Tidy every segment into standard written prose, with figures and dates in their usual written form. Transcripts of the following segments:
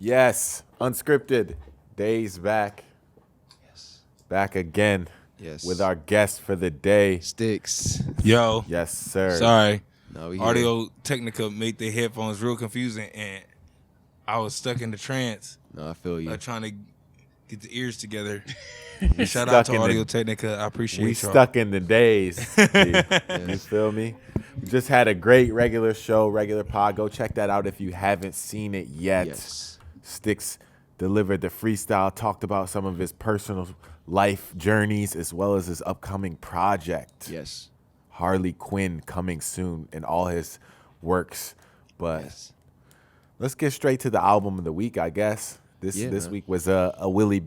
Yes, Unscripted. Daze back. Yes. Back again. Yes. With our guest for the day. Sticks. Yo. Yes, sir. Sorry. No, we Audio Technica made the headphones real confusing, and I was stuck in the trance. No, I feel you. Trying to get the ears together. We Shout out stuck to in Audio the- Technica. I appreciate We y'all. stuck in the days. You feel me? We just had a great regular show, regular pod. Go check that out if you haven't seen it yet. Yes. Sticks delivered the freestyle, talked about some of his personal life journeys as well as his upcoming project. Yes. Harley Quinn coming soon in all his works. But Yes. let's get straight to the album of the week, I guess. This man. week was a Willie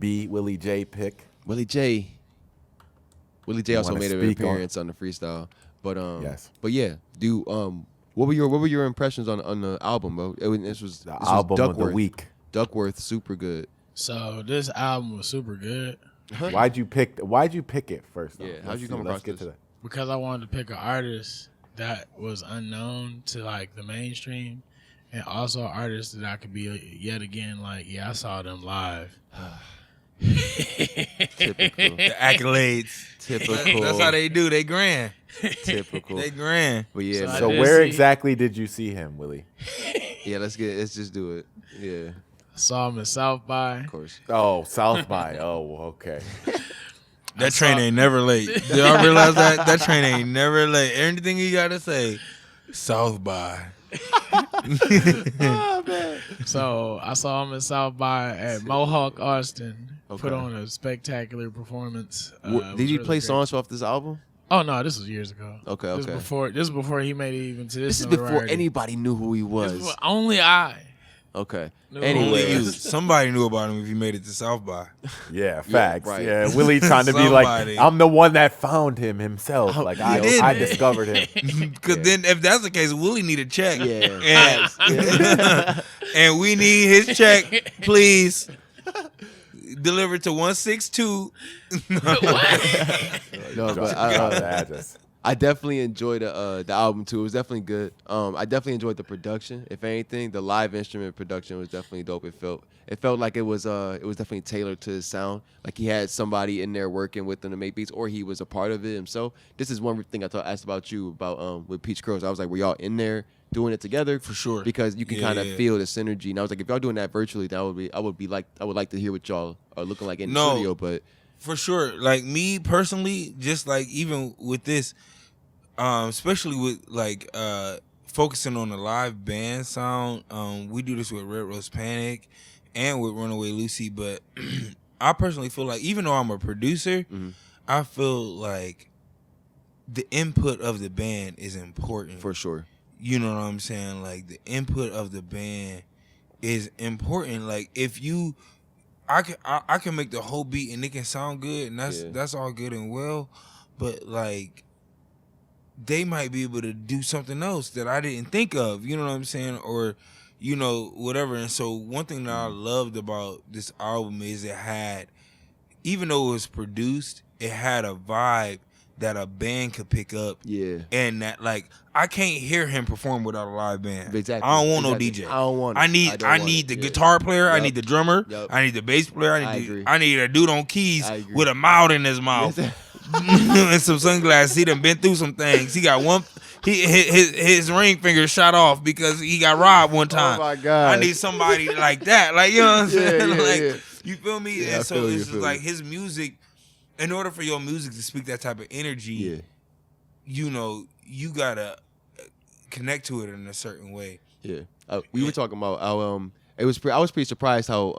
J pick. Willie J also wanna made an speak on- appearance on the freestyle. But Yes. But yeah, what were your impressions on the album, bro? This was Album of the week. Duckworth, super good. So this album was super good Why'd you pick it first? though? Yeah, how'd Let's you see. come Let's across get this? to that. because I wanted to pick an artist that was unknown to like the mainstream, and also an artist that I could be yet again like, yeah, I saw them live. Typical. The accolades. Typical. That's how they do. They grand. Typical. They grand. But yeah, So man. I So did where see- exactly did you see him, Willie? Yeah, let's just do it. Yeah, Saw him at South by. of course. Oh, South by. Oh, okay. That train ain't never late. Did y'all realize that? That train ain't never late. Everything you got to say, South by. So I saw him at South by at Mohawk, Austin. Okay. Put on a spectacular performance. It Did was he really play great. songs off this album? Oh no, this was years ago. Okay, This okay. was before he made it even to this. This is before notoriety. anybody knew who he This was. was only I. Okay. No. Only Anyway, you. Somebody knew about him if you made it to South by. Yeah, facts. right. Yeah, Willie trying to be like, Somebody. I'm the one that found him himself. Like You did. I discovered him. Because then, if that's the case, Willie need a check. Yeah. And, and we need his check, please. Delivered to 162. no, Drop but the address. I definitely enjoyed the album too. It was definitely good. I definitely enjoyed the production. If anything, the live instrument production was definitely dope. It felt like it was definitely tailored to his sound. Like he had somebody in there working with him to make beats, or he was a part of it himself. This is one thing I asked about you about with Peach Curls. I was like, were y'all in there doing it together? For sure. Because you can Yeah, kind of yeah. feel the synergy. And I was like, if y'all doing that virtually, then I would like to hear what y'all are looking like in the No. studio. But For sure. Like me personally, just like even with this, especially with like focusing on the live band sound, we do this with Red Rose Panic and with Runaway Lucy, but I personally feel like even though I'm a producer, I feel like the input of the band is important. for sure. You know what I'm saying? Like the input of the band is important. Like if you, I can make the whole beat and it can sound good, and that's all good and well, but like they might be able to do something else that I didn't think of. You know what I'm saying? Or you know whatever. And so one thing that I loved about this album is it had, even though it was produced, it had a vibe that a band could pick up. Yeah. And that, like, I can't hear him perform without a live band. Exactly. I don't want Exactly. no DJ. I don't want it. I need don't want need it. the Yeah. guitar player. I Yup. need the drummer. Yup. I need the bass player. I agree. I need a dude on keys I agree. with a mouth in his mouth and some sunglasses. He done been through some things. He got one. His ring finger shot off because he got robbed one time. Oh my God. I need somebody like that. Like, you know what I'm saying? Yeah, Like, yeah. you feel me? Yeah, I And so feel you, it's just feel like you. his music. In order for your music to speak that type of energy, Yeah. you know, you gotta connect to it in a certain way. Yeah, we were talking about how I was pretty surprised how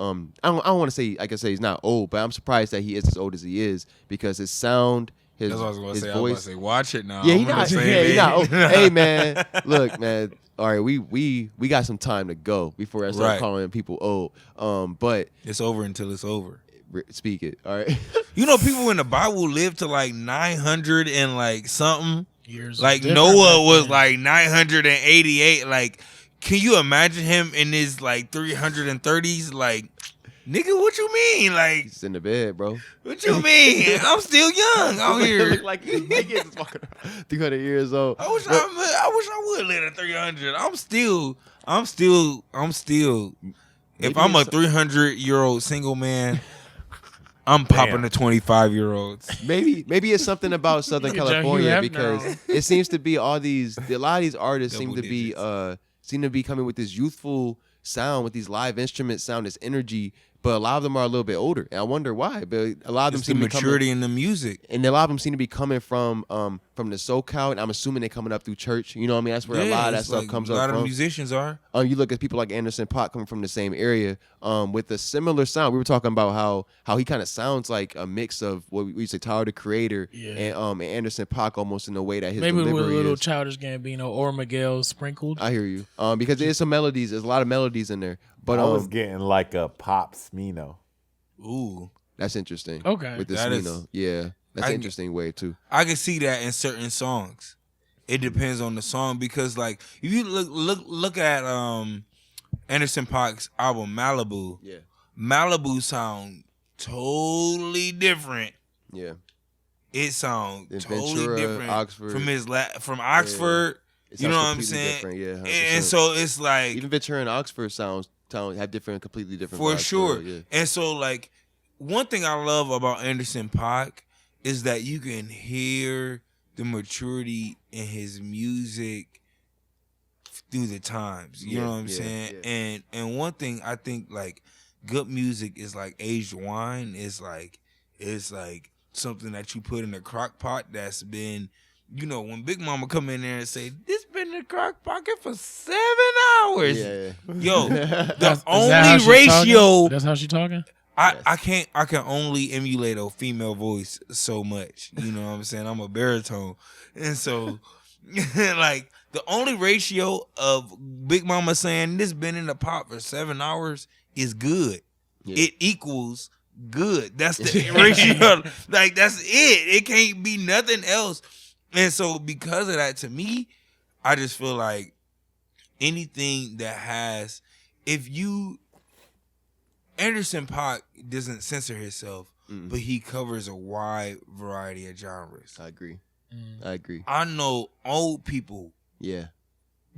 I don't want to say I can say he's not old, but I'm surprised that he is as old as he is because his sound, his That's what I was gonna his say. voice. I was about to say, watch it now. Yeah, I'm he on the not. same Yeah, he not. Oh, page. hey man, look man. All right, we got some time to go before I start Right. calling people old. But It's over until it's over. speak it. All right. You know, people in the Bible live to like 900 and like something. Years Like different Noah back was then. like 988. Like, can you imagine him in his like 330s? Like, nigga, what you mean? Like, He's in the bed, bro. what you mean? I'm still young out here. Look like these niggas walking around 300 years old. I wish I would live to 300. I'm still If I'm a 300-year-old single man, I'm popping the 25-year-olds. Maybe it's something about Southern California because it seems to be a lot of these artists seem to be coming with this youthful sound, with these live instrument sound, this energy. But a lot of them are a little bit older, and I wonder why. But a lot of them seem to be maturity in the music, and a lot of them seem to be coming from the SoCal, and I'm assuming they're coming up through church. You know what I mean? That's where a lot of that stuff comes up from. A lot of musicians are. You look at people like Anderson .Paak coming from the same area, with a similar sound. We were talking about how he kind of sounds like a mix of what we used to say Tyler the Creator and Anderson .Paak, almost in the way that his delivery with a little is. Childish Gambino or Miguel sprinkled. I hear you. Because there's some melodies. There's a lot of melodies in there. But I was getting like a pop Smino. Ooh, that's interesting. Okay, with the Smino, that's an interesting way too. I can see that in certain songs. It depends on the song because, like, if you look at Anderson .Paak's album Malibu, Malibu sound totally different. Yeah, it sounds totally Ventura, different Oxford. from Oxford. Yeah. You know what I'm saying? Different. Yeah, 100%. And so it's like even Ventura and Oxford have completely different for vibes, sure. Yeah. And so, like, one thing I love about Anderson .Paak is that you can hear the maturity in his music through the times. You know what I'm saying? Yeah. And one thing I think, like, good music is like aged wine. It's like something that you put in a crock pot that's been, you know, when Big Mama come in there and say, this been in the crock pocket for 7 hours. Yeah. Yo, the only ratio. That's how she talking? I can only emulate a female voice so much. You know what I'm saying? I'm a baritone. And so, like, the only ratio of Big Mama saying this been in the pot for 7 hours is good. Yeah. It equals good. That's the ratio. Like, that's it. It can't be nothing else. And so because of that, to me, I just feel like anything that has, Anderson .Paak doesn't censor himself, but he covers a wide variety of genres. I agree. I know old people,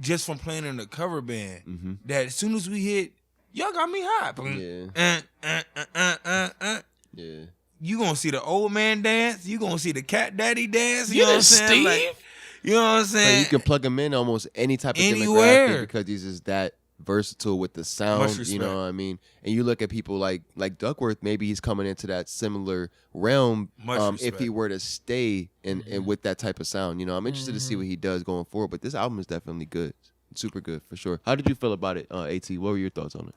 just from playing in a cover band, that as soon as we hit, y'all got me hot. Yeah. You gonna see the old man dance. You gonna see the cat daddy dance. You know what I'm saying? Like, you know what I'm saying? Like, you can plug him in almost any type of anywhere demographic because he's just that versatile with the sound. You know what I mean? And you look at people like Duckworth. Maybe he's coming into that similar realm. If he were to stay in with that type of sound, you know, I'm interested to see what he does going forward. But this album is definitely good, super good for sure. How did you feel about it, At? What were your thoughts on it?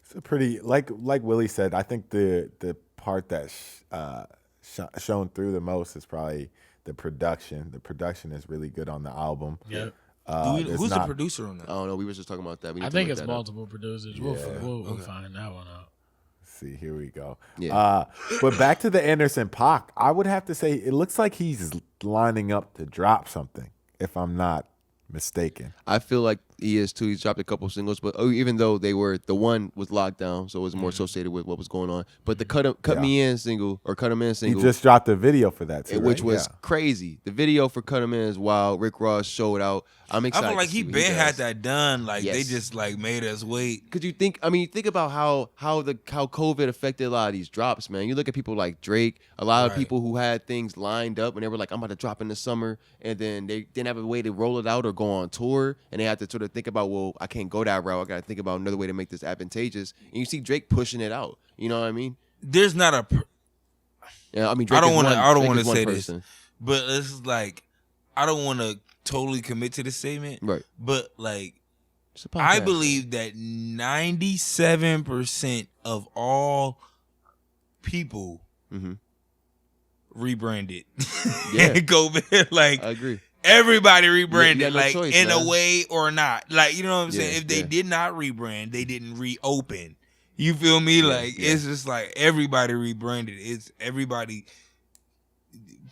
It's a pretty like Willie said. I think the part that's shown through the most is probably the production. The production is really good on the album. Yep. Who's the producer on that? I don't know. We were just talking about that. I think it's multiple producers. We'll find that one out. See, here we go. Yeah. But back to the Anderson .Paak, I would have to say it looks like he's lining up to drop something, if I'm not mistaken. I feel like he is too. He's dropped a couple singles, but even though the one was locked down, so it was more associated with what was going on. But the Cut Him In single, he just dropped a video for that too, which was crazy. The video for Cut Him In is wild. Rick Ross showed out. I'm excited. I feel like he had that done. Like they just like made us wait. Could you think? I mean, think about how COVID affected a lot of these drops, man. You look at people like Drake, a lot of people who had things lined up and they were like, I'm about to drop in the summer, and then they didn't have a way to roll it out or go on tour, and they had to sort of think about, well, I can't go that route. I got to think about another way to make this advantageous. And you see Drake pushing it out. You know what I mean? There's not a. Yeah, I mean, Drake I don't want to say person. this, but it's like I don't want to totally commit to the statement. Right. But like, I believe that 97% of all people rebranded. Yeah. COVID. Like, I agree. Everybody rebranded, no like choice, in man. a way or not. Like, you know what I'm saying? If they did not rebrand, they didn't reopen. You feel me? It's just like everybody rebranded. It's everybody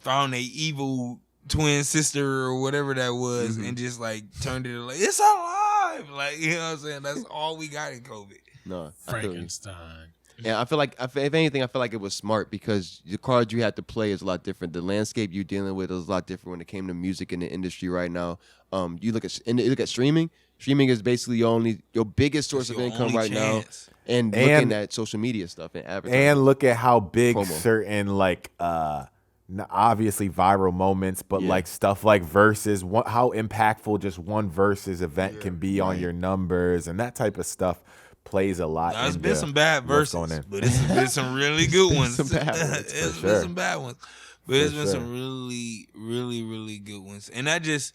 found a evil twin sister or whatever that was and just like turned it like, it's alive. Like, you know what I'm saying? That's all we got in COVID. No, Frankenstein. And I feel like, if anything, I feel like it was smart because the cards you had to play is a lot different. The landscape you're dealing with is a lot different when it came to music in the industry right now. You look at streaming. Streaming is basically your biggest source of income right now. And looking at social media stuff and advertising. And look at how big certain obviously viral moments, but like stuff like verses, how impactful just one verses event can be on your numbers, and that type of stuff plays a lot. There's been some bad verses, but it's been some really good ones. It's been some bad ones, but it's been some really, really, really good ones. And that just,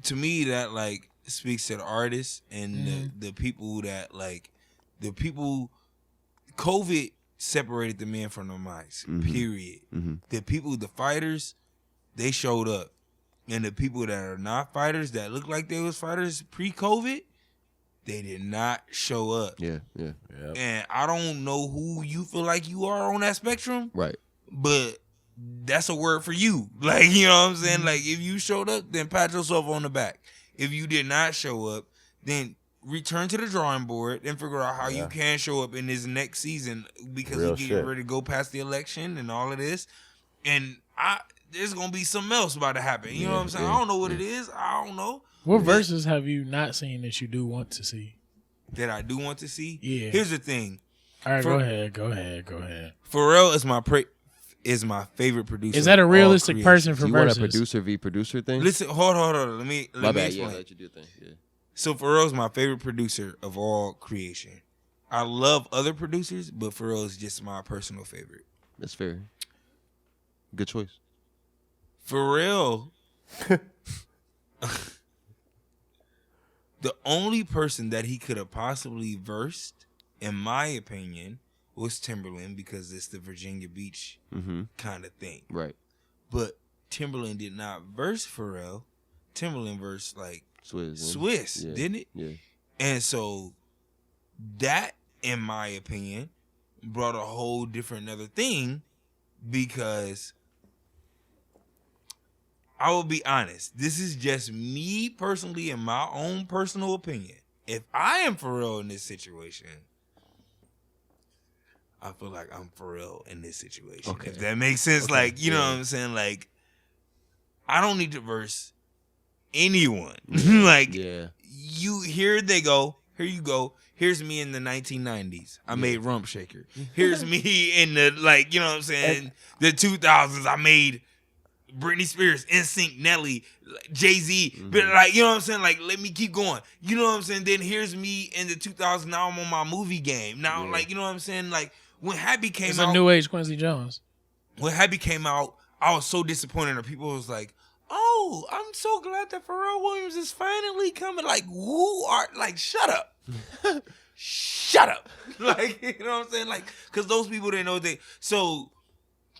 to me, that like speaks to the artists and the people that COVID separated the men from the mics, period. The fighters, they showed up. And the people that are not fighters, that look like they was fighters pre-COVID, they did not show up. Yeah. And I don't know who you feel like you are on that spectrum. Right. But that's a word for you. Like, you know what I'm saying? Like, if you showed up, then pat yourself on the back. If you did not show up, then return to the drawing board and figure out how you can show up in this next season, because we're getting ready to go past the election and all of this. And there's going to be something else about to happen. You know what I'm saying? I don't know what it is. I don't know. What verses have you not seen that you do want to see? That I do want to see? Yeah. Here's the thing. All right, go ahead. Pharrell is my favorite producer. Is that a realistic person for you verses? You want a producer v. producer thing? Listen, hold on. Let me explain. Yeah, let you do the thing. Yeah. So Pharrell's my favorite producer of all creation. I love other producers, but Pharrell is just my personal favorite. That's fair. Good choice. Pharrell, the only person that he could have possibly versed, in my opinion, was Timberland, because it's the Virginia Beach kind of thing. Right. But Timberland did not verse Pharrell. Timberland versed like Swiss, didn't it? Yeah. And so that, in my opinion, brought a whole different other thing, because I will be honest, this is just me personally, in my own personal opinion. If I am Pharrell in this situation, I feel like I'm Pharrell in this situation. Okay. If that makes sense. Okay. Like, you know what I'm saying? Like, I don't need to verse anyone. Like, here you go. Here's me in the 1990s. I made Rump Shaker. Here's me in the, like, you know what I'm saying, the 2000s. I made Britney Spears, NSYNC, Nelly, Jay-Z. But, like, you know what I'm saying? Like, let me keep going. You know what I'm saying? Then here's me in the 2000s. Now I'm on my movie game. Now, like, you know what I'm saying? Like, when Happy came out. It's a new age Quincy Jones. When Happy came out, I was so disappointed. And people was like, oh, I'm so glad that Pharrell Williams is finally coming. Like, shut up. Shut up. Like, you know what I'm saying? Like, because those people didn't know they. So,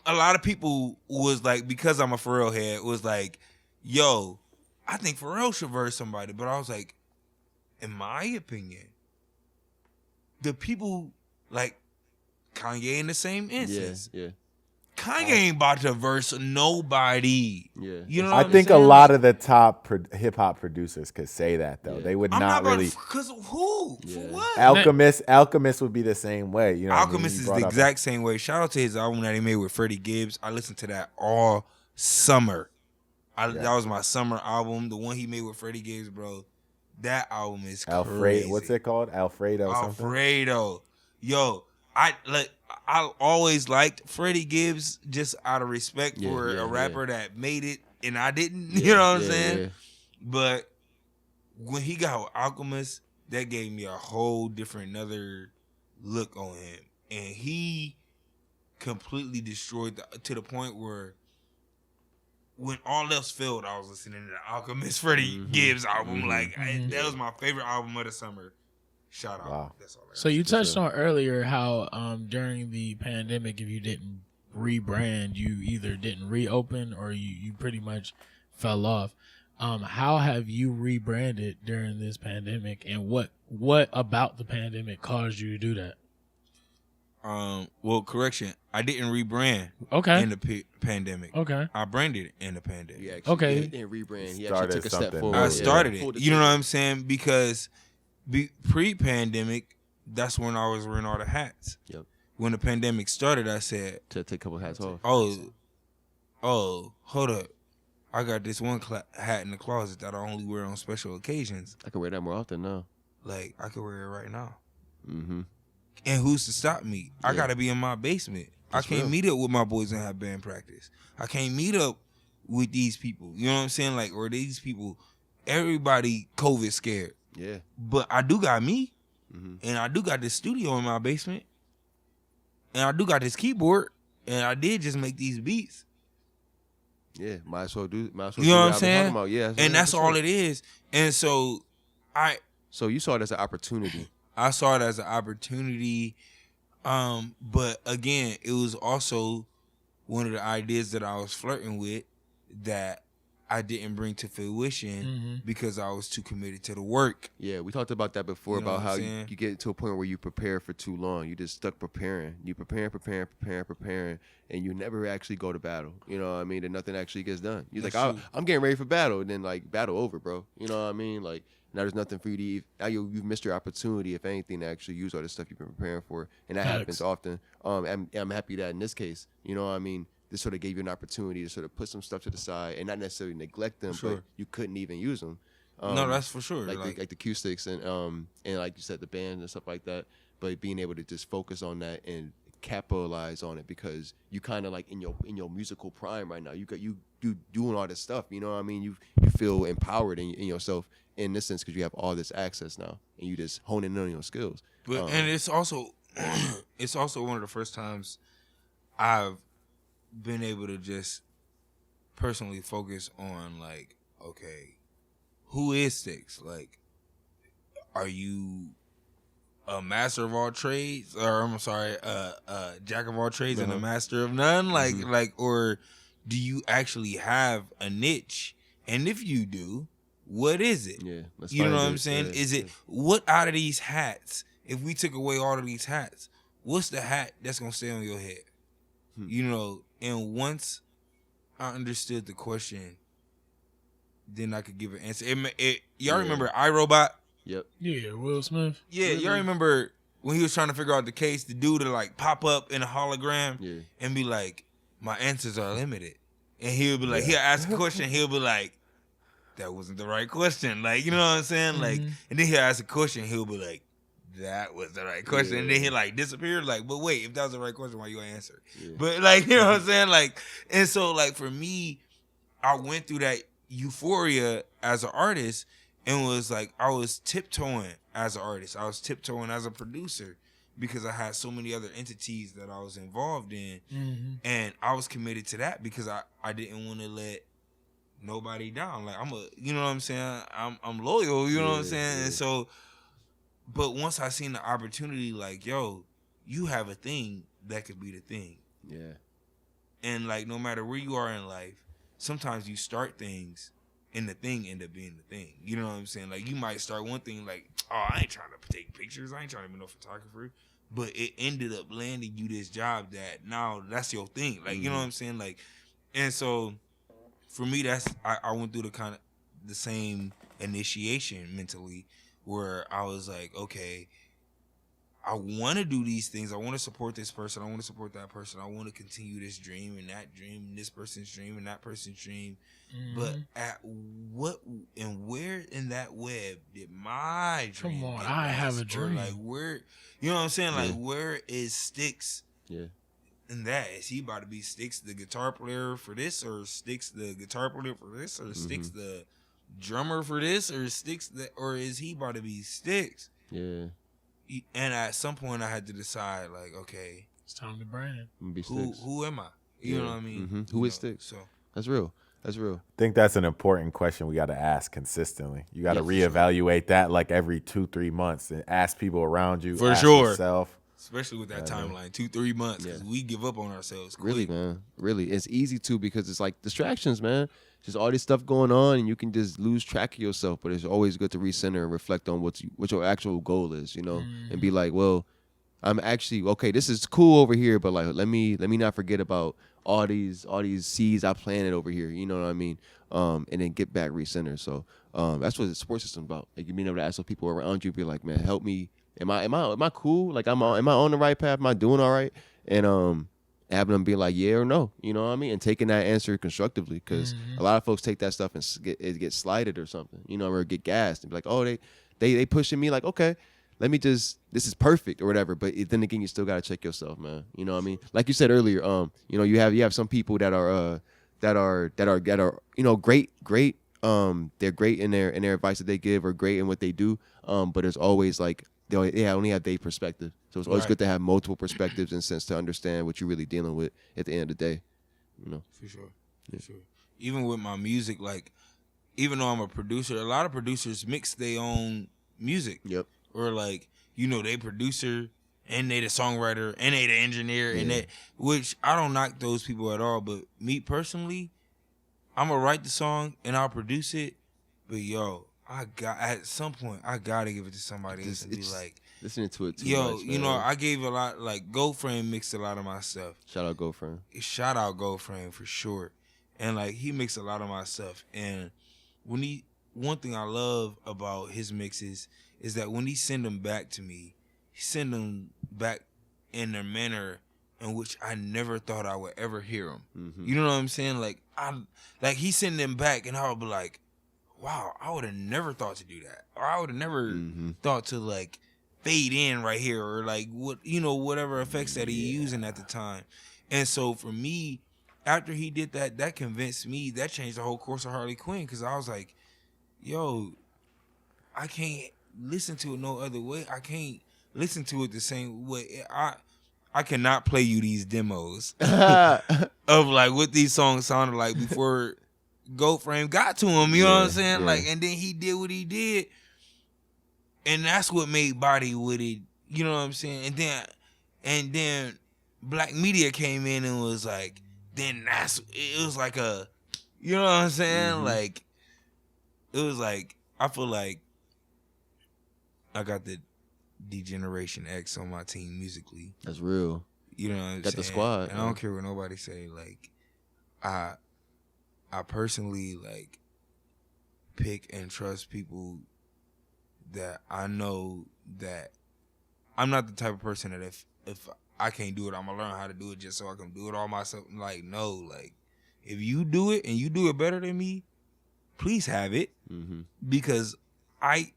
a lot of people was like, because I'm a Pharrell head, was like, yo, I think Pharrell should verse somebody. But I was like, in my opinion, the people, like, Kanye in the same instance. Yeah. Kanye ain't about to verse nobody. Yeah. You know what I think a lot of the top hip hop producers could say that though. They would not really. Because who? Yeah. For what? Alchemist would be the same way. You know, Alchemist is the exact same way. Shout out to his album that he made with Freddie Gibbs. I listened to that all summer. That was my summer album. The one he made with Freddie Gibbs, bro. That album is crazy. What's it called? Alfredo. Yo, I always liked Freddie Gibbs just out of respect for a rapper that made it and I didn't. You know what I'm saying? Yeah. But when he got with Alchemist, that gave me a whole different another look on him. And he completely destroyed to the point where when all else failed, I was listening to the Alchemist Freddie Gibbs album. Like, that was my favorite album of the summer. Shout out. Wow. That's all. So you touched on earlier how during the pandemic, if you didn't rebrand, you either didn't reopen or you pretty much fell off. How have you rebranded during this pandemic, and what about the pandemic caused you to do that? Well, correction, I didn't rebrand. Okay. In the pandemic. Okay. I branded in the pandemic. Yeah, actually, he didn't rebrand. He actually took a step forward. I started it. You know what I'm saying? Because pre-pandemic, that's when I was wearing all the hats. Yep. When the pandemic started, I said, To take a couple hats off. oh, hold up. I got this one hat in the closet that I only wear on special occasions. I can wear that more often now. Like, I could wear it right now. Mm-hmm. And who's to stop me? I got to be in my basement. That's I can't real. meet up with my boys and have band practice. I can't meet up with these people. You know what I'm saying? Like, or these people, everybody COVID scared. Yeah. But I do got me. Mm-hmm. And I do got this studio in my basement. And I do got this keyboard. And I did just make these beats. Yeah, might as well do. You know what I'm saying? About. Yeah, And that's all it is. And so So you saw it as an opportunity. I saw it as an opportunity. But again, it was also one of the ideas that I was flirting with that I didn't bring to fruition because I was too committed to the work. Yeah, we talked about that before, You know about what how I'm you saying? get to a point where you prepare for too long. You just stuck preparing. You preparing, and you never actually go to battle. You know what I mean? And nothing actually gets done. You're That's like, true. I'm getting ready for battle, and then like battle over, bro. You know what I mean? Like now there's nothing for you to now you've missed your opportunity, if anything, to actually use all the stuff you've been preparing for, and that happens often. I'm happy that in this case, you know what I mean? This sort of gave you an opportunity to sort of put some stuff to the side and not necessarily neglect them, but you couldn't even use them. No, that's for sure. Like the acoustics and like you said, the band and stuff like that. But being able to just focus on that and capitalize on it, because you kind of like in your musical prime right now. You doing all this stuff. You know what I mean? You feel empowered in yourself in this sense because you have all this access now and you just honing in on your skills. But and it's also one of the first times I've been able to just personally focus on, like, okay, who is Sticks? Like, are you a master of all trades, or I'm sorry, jack of all trades and a master of none? Like, or do you actually have a niche? And if you do, what is it? Yeah, you know what I'm saying? Is it what out of these hats? If we took away all of these hats, what's the hat that's gonna stay on your head? You know. And once I understood the question, then I could give an answer. Y'all remember iRobot? Yep. Yeah, Will Smith. Yeah, y'all remember when he was trying to figure out the case, the dude to like pop up in a hologram and be like, my answers are limited. And he'll be like, he'll ask a question, he'll be like, that wasn't the right question. Like, you know what I'm saying? Like, and then he'll ask a question, he'll be like, that was the right question. And then he like disappeared. Like, but wait, if that was the right question, why you ain't answer? But like, you know what I'm saying? Like, and so like for me, I went through that euphoria as an artist and was like, I was tiptoeing as an artist. I was tiptoeing as a producer because I had so many other entities that I was involved in. And I was committed to that because I didn't want to let nobody down. Like you know what I'm saying? I'm loyal, you know what I'm saying? And so, but once I seen the opportunity, like, yo, you have a thing that could be the thing. Yeah. And like, no matter where you are in life, sometimes you start things and the thing end up being the thing. You know what I'm saying? Like, you might start one thing like, oh, I ain't trying to take pictures. I ain't trying to be no photographer. But it ended up landing you this job that now that's your thing. Like, you know what I'm saying? Like, and so for me, I went through the same initiation mentally where I was like, okay, I want to do these things. I want to support this person. I want to support that person. I want to continue this dream and that dream, and this person's dream and that person's dream. But at what and where in that web did my dream? Come on, I have a dream. Like, where, you know what I'm saying? Like, where is Sticks? Yeah. And that is he about to be Sticks the guitar player for this, or Sticks the guitar player for this, or Sticks the drummer for this, or or is he about to be Sticks? Yeah. And at some point, I had to decide, like, okay, it's time to brand. Who am I? You know what I mean? Who is Sticks? So that's real. That's real. I think that's an important question we got to ask consistently. You got to reevaluate that like every 2-3 months and ask people around you. For ask sure. yourself. Especially with that timeline, 2-3 months, because we give up on ourselves quick. Really, man. Really. It's easy to because it's like distractions, man. Just all this stuff going on and you can just lose track of yourself. But it's always good to recenter and reflect on what your actual goal is, you know, and be like, well, I'm actually, okay, this is cool over here, but like, let me not forget about all these seeds I planted over here. You know what I mean? And then get back recenter. So that's what the support system's about. Like, you being able to ask those people around you, be like, man, help me am I cool? Like am I on the right path? Am I doing all right? And having them be like, yeah or no, you know what I mean? And taking that answer constructively, because a lot of folks take that stuff and get slighted or something, you know, or get gassed and be like, oh, they pushing me, like, okay, let me just, this is perfect or whatever. But then again, you still got to check yourself, man. You know what I mean? Like you said earlier, you know, you have some people that are you know, great. They're great in their advice that they give, or great in what they do. But there's always like, they only have their perspective. So it's always good to have multiple perspectives, in a sense, to understand what you're really dealing with at the end of the day. You know? For sure. Even with my music, like, even though I'm a producer, a lot of producers mix their own music. Yep. Or like, you know, they producer and they the songwriter and they the engineer and that, which I don't knock those people at all. But me personally, I'm gonna write the song and I'll produce it. But yo, at some point I gotta give it to somebody else and be like, listening to it too yo, much, you know, I gave a lot, like GoFrame mixed a lot of my stuff. Shout out GoFrame. Shout out GoFrame for sure. And like, he mixed a lot of my stuff. And one thing I love about his mixes is that when he send them back to me, he send them back in a manner in which I never thought I would ever hear them. Mm-hmm. You know what I'm saying? Like, he send them back and I would be like, wow, I would have never thought to do that. Or I would have never thought to like fade in right here, or like whatever effects that he using at the time. And so for me, after he did that, that convinced me, that changed the whole course of Harley Quinn, because I was like, yo, I can't listen to it no other way. I can't listen to it the same way. I cannot play you these demos of like what these songs sounded like before GoFrame got to him. You know what I'm saying? Yeah. Like, and then he did what he did, and that's what made Body with it. You know what I'm saying? And then Black Media came in and was like, it was like a, you know what I'm saying? Like, it was like, I feel like I got the D-Generation X on my team musically. That's real. You know what I'm saying? Got the squad. And I don't care what nobody say. Like, I personally, like, pick and trust people that I know that I'm not the type of person that if I can't do it, I'm going to learn how to do it just so I can do it all myself. Like, no. Like, if you do it and you do it better than me, please have it. Because I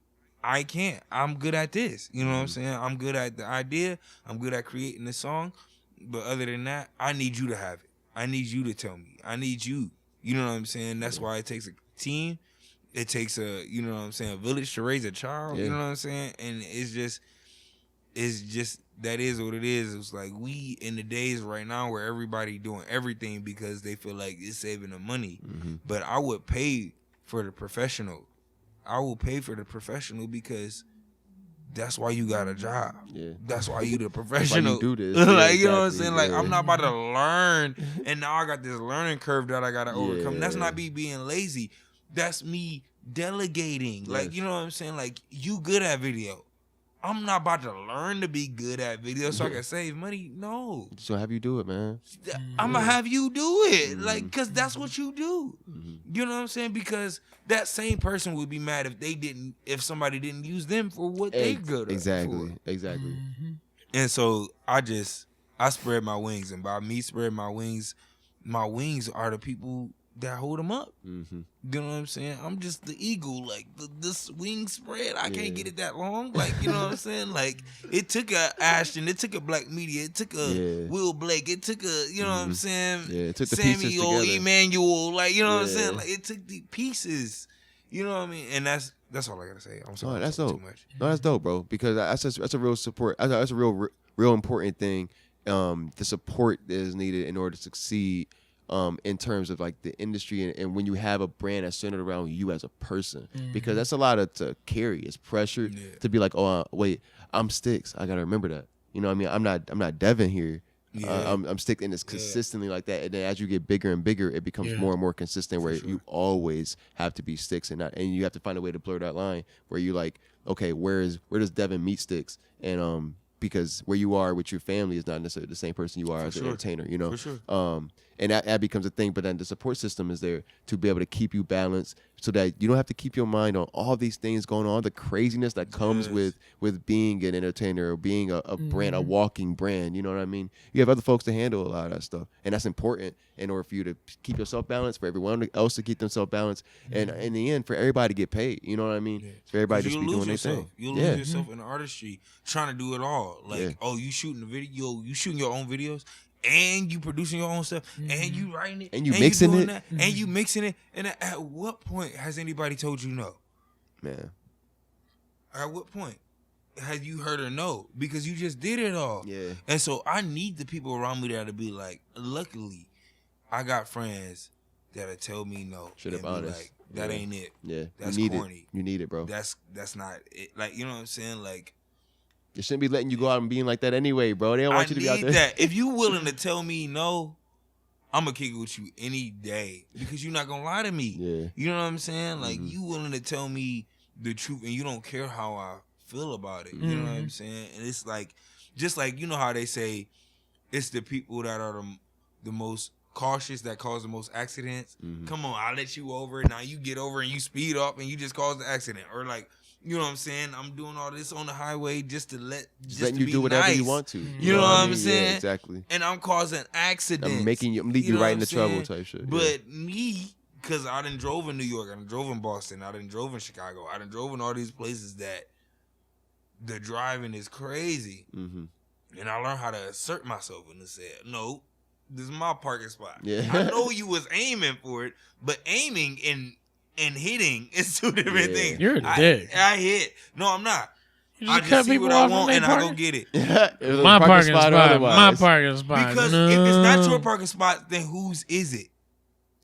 can't. I'm good at this. You know what I'm saying? I'm good at the idea. I'm good at creating the song. But other than that, I need you to have it. I need you to tell me. I need you. You know what I'm saying? That's why it takes a team. It takes a, you know what I'm saying, a village to raise a child. You know what I'm saying? And it's just, that is what it is. It's like, we in the days right now where everybody doing everything because they feel like it's saving them money. But I would pay for the professional. I will pay for the professional because that's why you got a job. Yeah. That's why you the professional. That's why you do this. Like, exactly. You know what I'm saying? Like, I'm not about to learn and now I got this learning curve that I got to overcome. That's not me being lazy. That's me delegating. Like, you know what I'm saying? Like, you good at video. I'm not about to learn to be good at video so I can save money. No. So have you do it, man. I'm going to have you do it. Like, because that's what you do. You know what I'm saying? Because that same person would be mad if somebody didn't use them for what they good at. Exactly. And so I spread my wings. And by me spreading my wings are the people that hold them up. You know what I'm saying? I'm just the eagle. Like, this wing spread, I can't get it that long. Like, you know what I'm saying? Like, it took a Ashton, it took a Black Media, it took a Will Blake, it took a, you know what I'm saying? Yeah, it took the Samuel, pieces together. Emmanuel, like, you know what I'm saying? Like, it took the pieces. You know what I mean? And that's all I gotta say. I'm sorry, that's dope. Too much. No, that's dope, bro. Because that's a real support. That's a real important thing. The support that is needed in order to succeed. In terms of like the industry and when you have a brand that's centered around you as a person, because that's a lot to carry. It's pressure to be like, oh wait, I'm Sticks. I gotta remember that. You know what I mean? I'm not Devin here. I'm sticking this consistently like that, and then as you get bigger and bigger, it becomes more and more consistent. Where you always have to be Sticks, and you have to find a way to blur that line where you like, okay, where does Devin meet Sticks, and because where you are with your family is not necessarily the same person you are as an entertainer, you know. For sure. And that becomes a thing, but then the support system is there to be able to keep you balanced, so that you don't have to keep your mind on all these things going on, the craziness that comes with being an entertainer or being a brand, a walking brand. You know what I mean? You have other folks to handle a lot of that stuff, and that's important in order for you to keep yourself balanced, for everyone else to keep themselves balanced, and in the end, for everybody to get paid. You know what I mean? Yeah. For everybody to just be doing their thing. You'll lose yourself in the artistry trying to do it all. Like, oh, you shooting the video, you shooting your own videos, and you producing your own stuff, and you writing it, and you mixing it, and you mixing it. And at what point has anybody told you no? Man. At what point have you heard her no? Because you just did it all. Yeah. And so I need the people around me that to be like, luckily, I got friends that'll tell me no. Should have honest. Like, that ain't it. Yeah. That's corny. You need it, bro. That's not it. Like, you know what I'm saying? Like, they shouldn't be letting you go out and being like that anyway, bro. They don't want you to be out there. That. If you willing to tell me no, I'm going to kick it with you any day because you're not going to lie to me. Yeah. You know what I'm saying? Like, you willing to tell me the truth and you don't care how I feel about it. You know what I'm saying? And it's like, just like, you know how they say it's the people that are the most cautious that cause the most accidents. Come on, I'll let you over. Now you get over and you speed up and you just cause the accident. Or like, you know what I'm saying? I'm doing all this on the highway just letting you do whatever nice. you want to. You know what I'm saying? Yeah, exactly. And I'm causing accidents. I'm making you, lead you right into trouble type shit. But me, because I done drove in New York, I done drove in Boston, I done drove in Chicago, I done drove in all these places that the driving is crazy. And I learned how to assert myself and say, no, this is my parking spot. Yeah. I know you was aiming for it, but aiming and hitting is two different things. You're a dick. I hit. No, I'm not. I just see what I want and I go get it. My parking spot. My parking spot. Because if it's not your parking spot, then whose is it?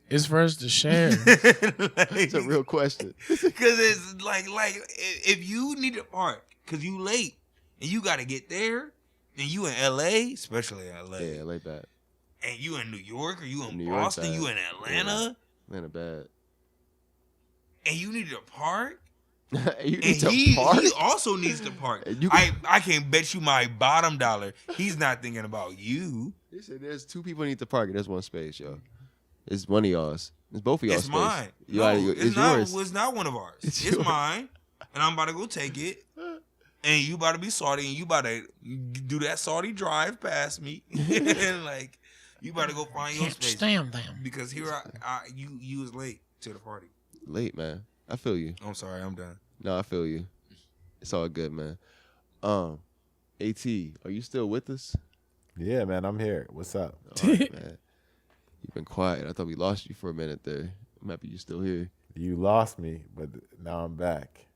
It's for us to share. It's a real question. Because it's like if you need to park because you late and you got to get there and you in L.A., especially LA. Yeah, LA bad. And you in New York or you in New Boston, you in Atlanta. Yeah. Atlanta bad. And you need to park. He also needs to park. I can bet you my bottom dollar he's not thinking about you. He said there's two people need to park and there's one space, yo. It's one of y'all's. It's both of y'all's. It's mine. It's yours. It's not one of ours. It's mine. And I'm about to go take it. And you about to be salty and you about to do that salty drive past me. And like you about to go find your space. Stand them. Because here you was late to the party. Late, man. I feel you. I'm sorry, I'm done. No, I feel you. It's all good, man. AT, are you still with us? Yeah, man, I'm here. What's up? All right, man. You've been quiet. I thought we lost you for a minute there. I'm happy you're still here. You lost me, but now I'm back.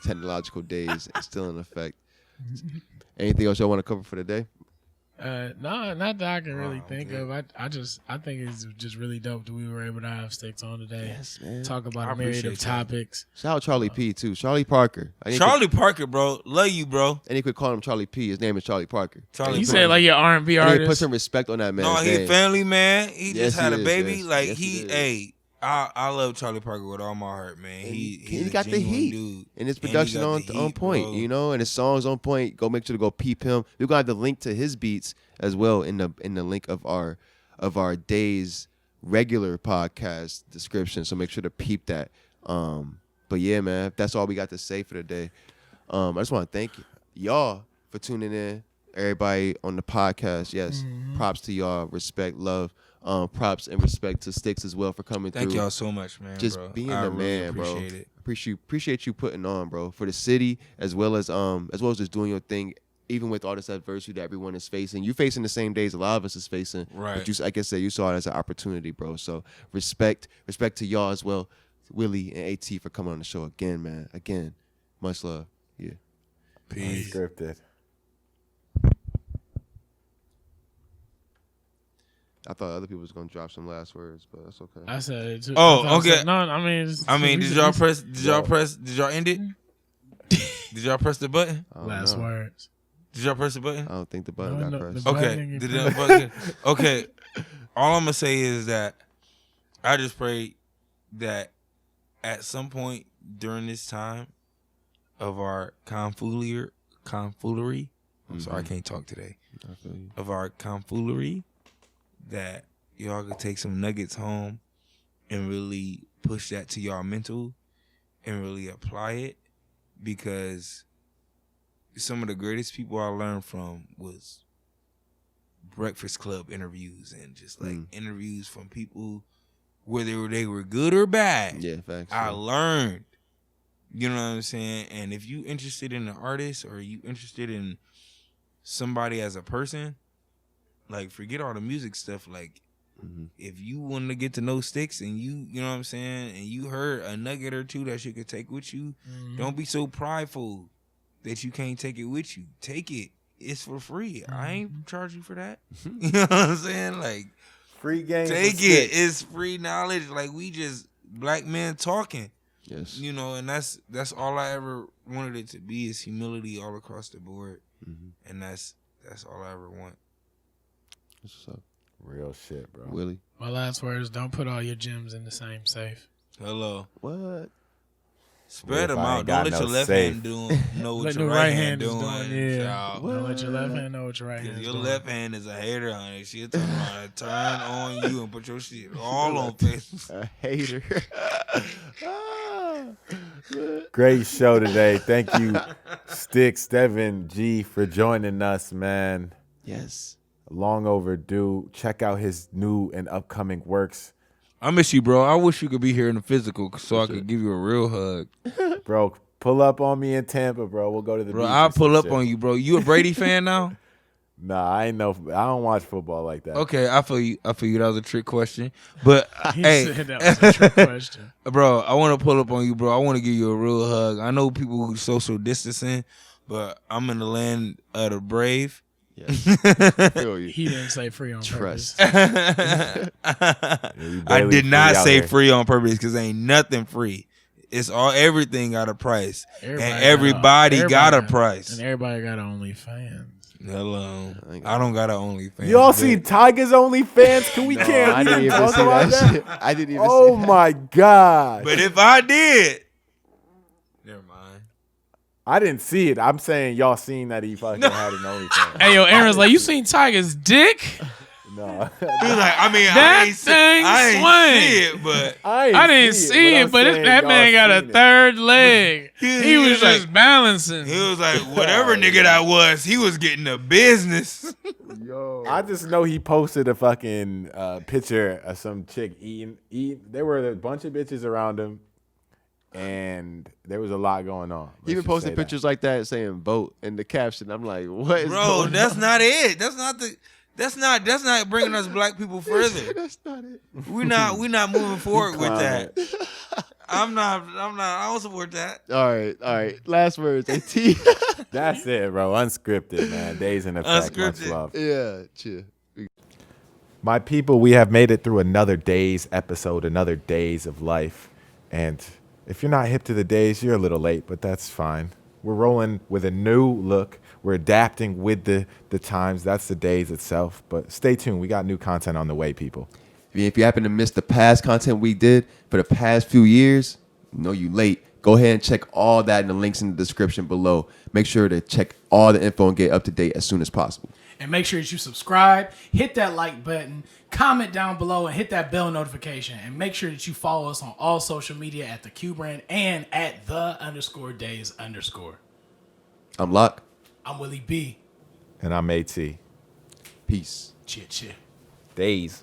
Technological days still in effect. Anything else y'all want to cover for today? No, not that I can really think of. I think it's just really dope that we were able to have Sticks on today. Yes, man. Talk about a myriad of topics. Shout out Charlie P too. Charlie Parker. Parker, bro. Love you, bro. And he could call him Charlie P. His name is Charlie Parker. You said like your R&B artist. Put some respect on that man. No, he a family man. He just had a baby. Yes. Like Yes, I love Charlie Parker with all my heart, man. He got the heat, dude. And his production on point, bro. You know, and his songs on point. Go make sure to go peep him. We got the link to his beats as well in the link of our Daze regular podcast description. So make sure to peep that. But yeah, man, that's all we got to say for today. I just want to thank y'all for tuning in. Everybody on the podcast, yes, props to y'all. Respect, love. Props and respect to Sticks as well for coming through. Thank y'all so much, man. Just bro. being I the really man, bro. It. Appreciate you putting on, bro, for the city as well as just doing your thing, even with all this adversity that everyone is facing. You facing the same days a lot of us is facing, right? But you, like I said, you saw it as an opportunity, bro. So respect to y'all as well, Willie and AT for coming on the show again, man. Again, much love. Yeah. Peace. Unscripted. I thought other people was gonna drop some last words, but that's okay. I said it too. Oh, okay. No, I mean, did y'all press? Did y'all end it? Did y'all press the button? Last words. Did y'all press the button? I don't think the button got pressed. Okay. Did the button? Okay. All I'm gonna say is that I just pray that at some point during this time of our tomfoolery, I'm sorry, I can't talk today. I feel you. Of our tomfoolery, that y'all could take some nuggets home and really push that to y'all mental and really apply it, because some of the greatest people I learned from was Breakfast Club interviews and just like interviews from people, whether they were good or bad. Yeah, facts. I learned. You know what I'm saying? And if you interested in an artist or you interested in somebody as a person, like forget all the music stuff. Like if you want to get to know Sticks and you know what I'm saying, and you heard a nugget or two that you could take with you, don't be so prideful that you can't take it with you. Take it. It's for free. I ain't charge you for that. You know what I'm saying? Like free game. Take it. It's free knowledge. Like we just black men talking. Yes. You know, and that's all I ever wanted it to be, is humility all across the board. And that's all I ever want. What's up? Real shit, bro. Willie. My last words: don't put all your gems in the same safe. Hello. What? Spread them I out. ain't Don't got let no your left safe. hand know what Let your the right hand is doing. Yeah. Child. Don't let your left hand know what your right hand Cause is your doing. left hand is a hater on it. She'll turn around and turn on you and put your shit all on Facebook. A hater. Great show today. Thank you, Sticks, Devin, G, for joining us, man. Yes. Long overdue. Check out his new and upcoming works. I miss you, bro. I wish you could be here in the physical so I could give you a real hug. Bro, pull up on me in Tampa, bro. We'll go to the Bro, beach. I'll or some pull up shit. on you, bro. You a Brady fan now? Nah, I don't watch football like that. Okay, I feel you. That was a trick question. But He hey, said that was a trick question. bro, I want to pull up on you, bro. I want to give you a real hug. I know people who social distancing, but I'm in the land of the brave. Yes. Feel you. He didn't say free on Trust. I barely did not free out say here. free on purpose, because ain't nothing free. It's everything got a price, Everybody and everybody got a got- price. And everybody got OnlyFans. Hello, I don't got an OnlyFans. You all see Tiger's OnlyFans? Can we No, can't I even didn't even talk see about that that? shit. I didn't even Oh see my God. But if I did, never mind. I didn't see it. I'm saying y'all seen that he fucking had an OnlyFans. Hey, yo, Aaron's like, you seen Tiger's dick? No. He was like, I mean, That I ain't thing see it, but I didn't see it, but that man got a third leg. He was just balancing. he was like, whatever nigga that was, he was getting the business. Yo. I just know he posted a fucking picture of some chick eating. There were a bunch of bitches around him, and there was a lot going on. He even posted pictures like that saying vote in the caption. I'm like, what is Bro, going that's on? not it. That's not bringing us black people further. That's not it. We're not moving forward with that. I don't support that. All right. Last words, AT. That's it, bro. Unscripted, man. Days in effect. Much Unscripted. love. Yeah, chill. My people, we have made it through another Daze episode, another Days of life. And if you're not hip to the Days, you're a little late, but that's fine. We're rolling with a new look. We're adapting with the times. That's the Daze itself. But stay tuned. We got new content on the way, people. If you happen to miss the past content we did for the past few years, know you late. Go ahead and check all that in the links in the description below. Make sure to check all the info and get up to date as soon as possible. And make sure that you subscribe, hit that like button, comment down below, and hit that bell notification. And make sure that you follow us on all social media at the Q brand and at _Daze_. I'm Locke. I'm Willie B. And I'm AT. Peace. Chit. Daze.